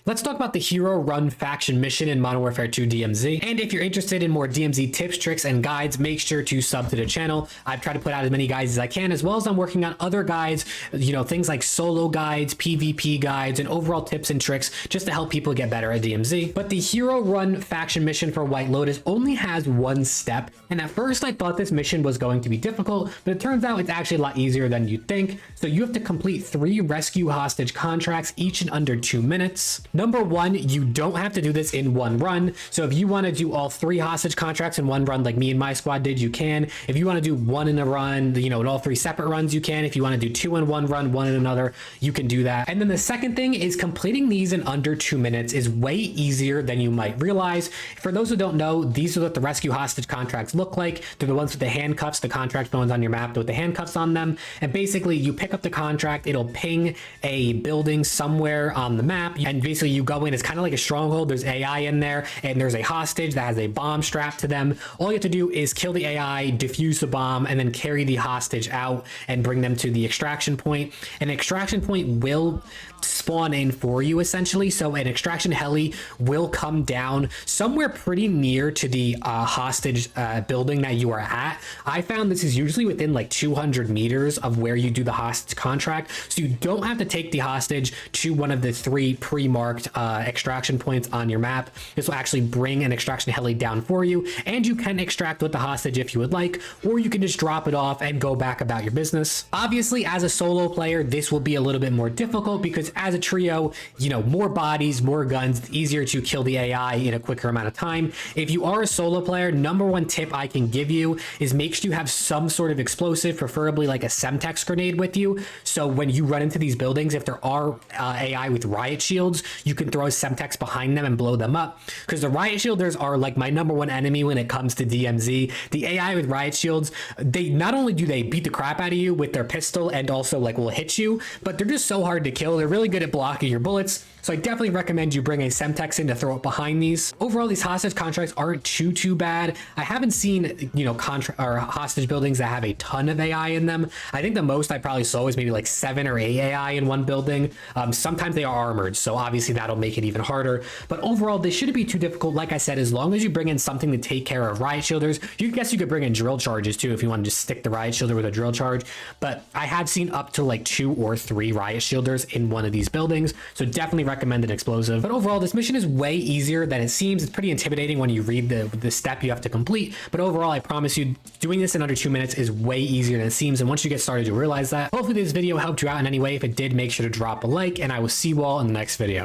Let's talk about the Hero Run faction mission in Modern Warfare 2 DMZ. And if you're interested in more DMZ tips, tricks, and guides, make sure to sub to the channel. I've tried to put out as many guides as I can, as well as I'm working on other guides, things like solo guides, PvP guides, and overall tips and tricks just to help people get better at DMZ. But the Hero Run faction mission for White Lotus only has one step. And at first I thought this mission was going to be difficult, but it turns out it's actually a lot easier than you'd think. So you have to complete 3 rescue hostage contracts, each in under 2 minutes. Number 1, you don't have to do this in one run. So if you want to do all 3 hostage contracts in one run, like me and my squad did, you can. If you want to do 1 in a run, in all 3 separate runs, you can. If you want to do 2 in one run, 1 in another, you can do that. And then the second thing is completing these in under 2 minutes is way easier than you might realize. For those who don't know, these are what the rescue hostage contracts look like. They're the ones with the handcuffs, the contract ones on your map with the handcuffs on them. And basically you pick up the contract, it'll ping a building somewhere on the map, and basically you go in. It's kind of like a stronghold. There's AI in there, and there's a hostage that has a bomb strapped to them. All you have to do is kill the AI, defuse the bomb, and then carry the hostage out and bring them to the extraction point. An extraction point will spawn in for you, essentially. So an extraction heli will come down somewhere pretty near to the hostage building that you are at. I found this is usually within like 200 meters of where you do the hostage contract, so you don't have to take the hostage to one of the 3 pre-marked extraction points on your map. This will actually bring an extraction heli down for you, and you can extract with the hostage if you would like, or you can just drop it off and go back about your business. Obviously, as a solo player, this will be a little bit more difficult because as a trio, more bodies, more guns, it's easier to kill the AI in a quicker amount of time. If you are a solo player, number 1 tip I can give you is make sure you have some sort of explosive, preferably like a Semtex grenade with you. So when you run into these buildings, if there are AI with riot shields, you can throw a Semtex behind them and blow them up, because the riot shielders are like my number 1 enemy when it comes to DMZ. The AI with riot shields, they not only do they beat the crap out of you with their pistol and also like will hit you, but they're just so hard to kill. They're really good at blocking your bullets. So I definitely recommend you bring a Semtex in to throw it behind these. Overall, these hostage contracts aren't too bad. I haven't seen, hostage buildings that have a ton of AI in them. I think the most I probably saw was maybe like 7 or 8 AI in one building. Sometimes they are armored, so obviously that'll make it even harder. But overall, they shouldn't be too difficult. Like I said, as long as you bring in something to take care of riot shielders, you could bring in drill charges too if you want to just stick the riot shielder with a drill charge. But I have seen up to like 2 or 3 riot shielders in one of these buildings, so definitely recommend an explosive. But overall, this mission is way easier than it seems. It's pretty intimidating when you read the step you have to complete, but overall, I promise you, doing this in under 2 minutes is way easier than it seems, and once you get started, you'll realize that. Hopefully this video helped you out in any way. If it did, make sure to drop a like, and I will see you all in the next video.